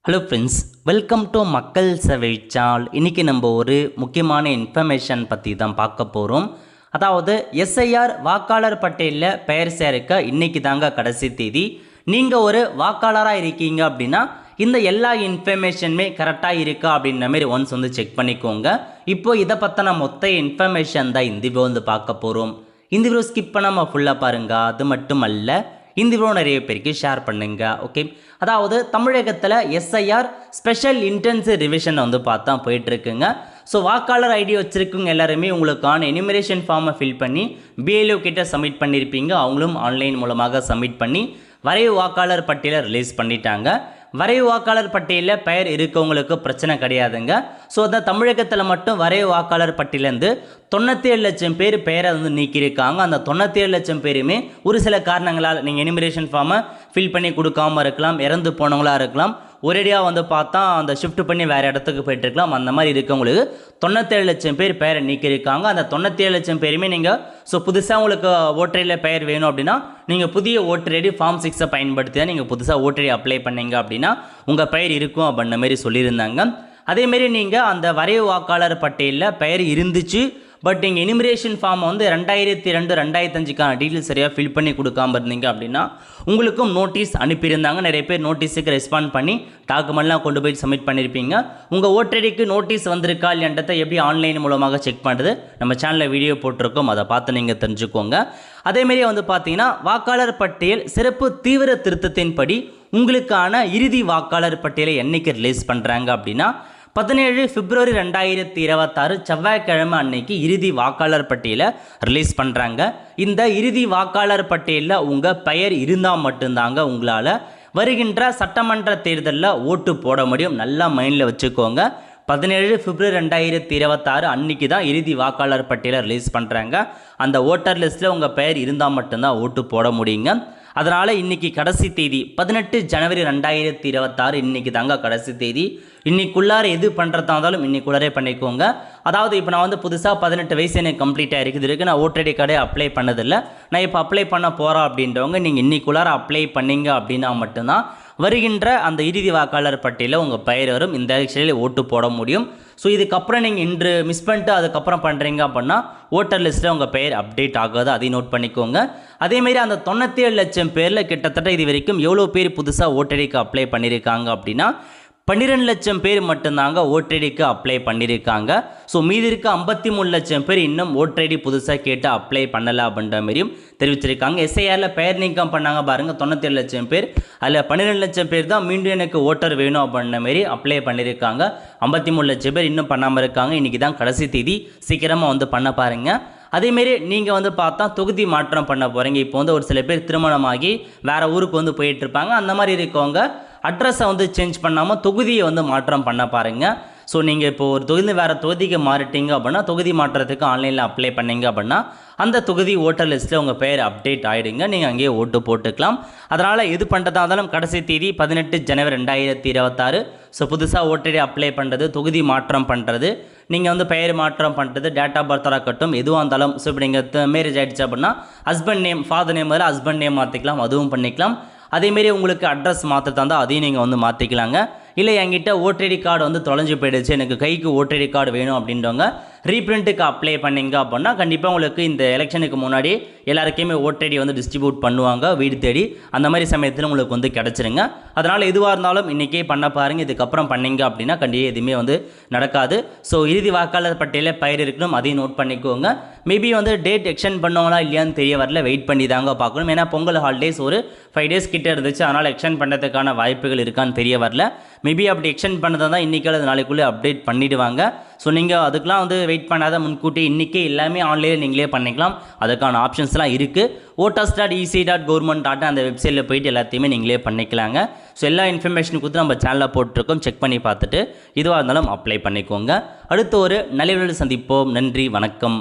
Hello friends, welcome to மக்கள் சேவை channel. இன்றைக்கி நம்ம ஒரு முக்கியமான இன்ஃபர்மேஷன் பற்றி தான் பார்க்க போகிறோம். அதாவது எஸ்ஐஆர் வாக்காளர் பட்டியலில் பெயர் சேர்க்க இன்றைக்கி தாங்க கடைசி தேதி. நீங்கள் ஒரு வாக்காளராக இருக்கீங்க அப்படின்னா இந்த எல்லா இன்ஃபர்மேஷனுமே கரெக்டாக இருக்கா அப்படின்ற மாதிரி ஒன்ஸ் வந்து செக் பண்ணிக்கோங்க. இப்போது இதை பற்றின மொத்த இன்ஃபர்மேஷன் தான் இந்த வீடியோ வந்து பார்க்க போகிறோம். இந்த வீடியோ ஸ்கிப் பண்ணாமல் ஃபுல்லாக பாருங்கள். அது மட்டும் அல்ல, இந்த வீடியோ நிறைய பேருக்கு ஷேர் பண்ணுங்க. ஓகே, அதாவது தமிழகத்தில் எஸ்ஐஆர் ஸ்பெஷல் இன்டென்சிவ் ரிவிஷன் வந்து பார்த்தா போயிட்டுருக்குங்க. ஸோ வாக்காளர் ஐடி வச்சுருக்கவங்க எல்லாருமே உங்களுக்கான எனிமரேஷன் ஃபார்மை ஃபில் பண்ணி பிஎல்ஓ கிட்ட சப்மிட் பண்ணியிருப்பீங்க. அவங்களும் ஆன்லைன் மூலமாக சப்மிட் பண்ணி வரைவு வாக்காளர் பட்டியலை ரிலீஸ் பண்ணிட்டாங்க. வரைவு வாக்காளர் பட்டியலில் பெயர் இருக்கவங்களுக்கு பிரச்சனை கிடையாதுங்க. ஸோ அந்த தமிழகத்தில் மட்டும் வரைவு வாக்காளர் பட்டியலேருந்து 97 லட்சம் பேர் பெயரை வந்து நீக்கியிருக்காங்க. அந்த 97 லட்சம் பேருமே ஒரு சில காரணங்களால் நீங்கள் எனிமரேஷன் ஃபார்மை ஃபில் பண்ணி கொடுக்காமல் இருக்கலாம், இறந்து போனவங்களாக இருக்கலாம், ஒரேடியாக வந்து பார்த்தா அந்த ஷிஃப்ட் பண்ணி வேறு இடத்துக்கு போயிட்டுருக்கலாம். அந்த மாதிரி இருக்கவங்களுக்கு 97 லட்சம் பேர் பெயரை நீக்கியிருக்காங்க. அந்த 97 லட்சம் பேருமே நீங்கள் புதுசாக உங்களுக்கு ஓட்டரையில் பெயர் வேணும் அப்படின்னா நீங்கள் புதிய ஓட்டர் ஐடி ஃபார்ம் 6 பயன்படுத்தி தான் நீங்கள் புதுசாக ஓட்டர் ஐடி அப்ளை பண்ணீங்க அப்படின்னா உங்கள் பெயர் இருக்கும் அப்படின்ற மாதிரி சொல்லியிருந்தாங்க. அதேமாரி நீங்கள் அந்த வரைவு வாக்காளர் பட்டியலில் பெயர் இருந்துச்சு, பட் நீங்கள் எனிமரேஷன் ஃபார்மை வந்து 2002 2005 டீட்டெயில் சரியாக ஃபில் பண்ணி கொடுக்காமல் இருந்தீங்க அப்படின்னா உங்களுக்கும் நோட்டீஸ் அனுப்பியிருந்தாங்க. நிறைய பேர் நோட்டீஸுக்கு ரெஸ்பாண்ட் பண்ணி டாக்குமெண்ட்லாம் கொண்டு போய் சப்மிட் பண்ணியிருப்பீங்க. உங்கள் ஓட்டடிக்கு நோட்டீஸ் வந்திருக்கா இல்லைன்றதை எப்படி ஆன்லைன் மூலமாக செக் பண்ணுறது நம்ம சேனலில் வீடியோ போட்டிருக்கோம், அதை பார்த்து நீங்கள் தெரிஞ்சுக்கோங்க. அதேமாரி வந்து பார்த்தீங்கன்னா வாக்காளர் பட்டியல் சிறப்பு தீவிர திருத்தத்தின்படி உங்களுக்கான இறுதி வாக்காளர் பட்டியலை என்னைக்கு ரிலீஸ் பண்ணுறாங்க அப்படின்னா 17 பிப்ரவரி 2026 செவ்வாய்க்கிழமை அன்னைக்கு இறுதி வாக்காளர் பட்டியலை ரிலீஸ் பண்ணுறாங்க. இந்த இறுதி வாக்காளர் பட்டியலில் உங்கள் பெயர் இருந்தால் மட்டும்தாங்க உங்களால் வருகின்ற சட்டமன்ற தேர்தலில் ஓட்டு போட முடியும். நல்லா மைண்டில் வச்சுக்கோங்க. 17 பிப்ரவரி 2026 அன்றைக்கி தான் இறுதி வாக்காளர் பட்டியலை ரிலீஸ் பண்ணுறாங்க. அந்த ஓட்டர் லிஸ்ட்டில் உங்கள் பெயர் இருந்தால் மட்டும்தான் ஓட்டு போட முடியுங்க. அதனால் இன்றைக்கி கடைசி தேதி 18 ஜனவரி 2026 இன்றைக்கி தாங்க கடைசி தேதி. இன்றைக்குள்ளார எது பண்ணுறதா இருந்தாலும் இன்றைக்குள்ளாரே பண்ணிக்கோங்க. அதாவது இப்போ நான் வந்து புதுசாக 18 வயசு எனக்கு கம்ப்ளீட்டாக இருக்குது, நான் ஓட்டர் ஐடி கார்டே அப்ளை பண்ணதில்லை, நான் இப்போ அப்ளை பண்ண போகிறேன் அப்படின்றவங்க நீங்கள் இன்றைக்குள்ளார அப்ளை பண்ணிங்க அப்படின்னா மட்டும்தான் வருகின்ற அந்த இறுதி வாக்காளர் பட்டியலில் உங்கள் பெயர் வரும். இந்த எலெக்ஷனில் ஓட்டு போட முடியும். ஸோ இதுக்கப்புறம் நீங்கள் இன்று மிஸ் பண்ணிட்டு அதுக்கப்புறம் பண்ணுறீங்க அப்படின்னா ஓட்டர் லிஸ்ட்டில் உங்கள் பெயர் அப்டேட் ஆகாது, அதையும் நோட் பண்ணிக்கோங்க. அதேமாரி அந்த 97 லட்சம் பேரில் கிட்டத்தட்ட இது வரைக்கும் எவ்வளோ பேர் புதுசாக ஓட்டடிக்கு அப்ளை பண்ணியிருக்காங்க அப்படின்னா 12 லட்சம் பேர் மட்டும்தாங்க ஓட்டடிக்கு அப்ளை பண்ணியிருக்காங்க. ஸோ மீதி இருக்க 53 லட்சம் பேர் இன்னும் ஓட்டடி புதுசாக கேட்டு அப்ளை பண்ணலை அப்படின்ற மாதிரியும் தெரிவிச்சிருக்காங்க. எஸ்ஐஆரில் பெயர் நீக்கம் பண்ணாங்க பாருங்கள் 97 லட்சம் பேர், அதில் 12 லட்சம் பேர் தான் மீண்டும் எனக்கு ஓட்டர் வேணும் அப்படின்ற மாரி அப்ளை பண்ணியிருக்காங்க. 53 லட்சம் பேர் இன்னும் பண்ணாமல் இருக்காங்க. இன்றைக்கி தான் கடைசி தேதி, சீக்கிரமாக வந்து பண்ண பாருங்கள். அதேமாரி நீங்கள் வந்து பார்த்தா தொகுதி மாற்றம் பண்ண போகிறீங்க. இப்போ வந்து ஒரு சில பேர் திருமணமாகி வேறு ஊருக்கு வந்து போயிட்டுருப்பாங்க. அந்த மாதிரி இருக்கவங்க அட்ரஸை வந்து சேஞ்ச் பண்ணாமல் தொகுதியை வந்து மாற்றம் பண்ண பாருங்கள். ஸோ நீங்கள் இப்போ ஒரு தொகுதி வேறு தொகுதிக்கு மாறிட்டீங்க அப்படின்னா தொகுதி மாற்றத்துக்கு ஆன்லைனில் அப்ளை பண்ணீங்க அப்படின்னா அந்த தொகுதி ஓட்டர் லிஸ்ட்டில் உங்கள் பெயர் அப்டேட் ஆகிடுங்க, நீங்கள் அங்கேயே ஓட்டு போட்டுக்கலாம். அதனால் எது பண்ணுறதா இருந்தாலும் கடைசி தேதி 18 ஜனவரி 2026. ஸோ புதுசாக ஓட்டடி அப்ளை பண்ணுறது, தொகுதி மாற்றம் பண்ணுறது, நீங்கள் வந்து பெயர் மாற்றம் பண்ணுறது, டேட் ஆஃப் பர்த்தாக இருக்கட்டும், எதுவாக இருந்தாலும். ஸோ இப்போ நீங்கள் மேரேஜ் ஆகிடுச்சு அப்படின்னா ஹஸ்பண்ட் நேம், ஃபாதர் நேம் அதில் ஹஸ்பண்ட் நேம் மாற்றிக்கலாம், அதுவும் பண்ணிக்கலாம். அதேமாரி உங்களுக்கு அட்ரஸ் மாற்றத்தா இருந்தால் அதையும் நீங்கள் வந்து மாற்றிக்கலாங்க. இல்லை என்கிட்ட ஓட்டடி கார்டு வந்து தொலைஞ்சு போயிடுச்சு, எனக்கு கைக்கு ஓட்டடி கார்டு வேணும் அப்படின்றவங்க ரீப்ரிண்ட்டுக்கு அப்ளை பண்ணிங்க அப்படின்னா கண்டிப்பாக உங்களுக்கு இந்த எலெக்ஷனுக்கு முன்னாடி எல்லாருக்குமே ஓட்டடி வந்து டிஸ்ட்ரிபியூட் பண்ணுவாங்க வீடு தேடி. அந்த மாதிரி சமயத்தில் உங்களுக்கு வந்து கிடச்சிருங்க. அதனால் எதுவாக இருந்தாலும் இன்றைக்கே பண்ண பாருங்கள். இதுக்கப்புறம் பண்ணிங்க அப்படின்னா கண்டிப்பாக எதுவுமே வந்து நடக்காது. ஸோ இறுதி வாக்காளர் பட்டியலில் பெயர் இருக்கணும், அதையும் நோட் பண்ணிக்கோங்க. மேபி வந்து டேட் எக்ஸ்டெண்ட் பண்ணுவாங்களா இல்லையான்னு தெரிய வரல, வெயிட் பண்ணி தாங்க பார்க்கணும். ஏன்னா பொங்கல் ஹாலிடேஸ் ஒரு 5 டேஸ் கிட்டே இருந்துச்சு, அதனால் எக்ஸ்டெண்ட் பண்ணுறதுக்கான வாய்ப்புகள் இருக்கான்னு தெரிய வரல. மேபி அப்படி எக்ஸ்டெண்ட் பண்ணதாக தான் இன்றைக்கி அல்லது நாளைக்குள்ளே அப்டேட் பண்ணிவிடுவாங்க. ஸோ நீங்கள் அதுக்கெலாம் வந்து வெயிட் பண்ணாத முன்கூட்டி இன்றைக்கே எல்லாமே ஆன்லைனில் நீங்களே பண்ணிக்கலாம். அதுக்கான ஆப்ஷன்ஸ்லாம் இருக்குது. voters.ec.government.in அந்த வெப்சைட்டில் போய்ட்டு எல்லாத்தையுமே நீங்களே பண்ணிக்கலாங்க. ஸோ எல்லா இன்ஃபர்மேஷன் கொடுத்து நம்ம சேனலில் போட்டிருக்கோம், செக் பண்ணி பார்த்துட்டு இதுவாக இருந்தாலும் அப்ளை பண்ணிக்கோங்க. அடுத்து ஒரு நல்ல வீடியோவில் சந்திப்போம். நன்றி, வணக்கம்.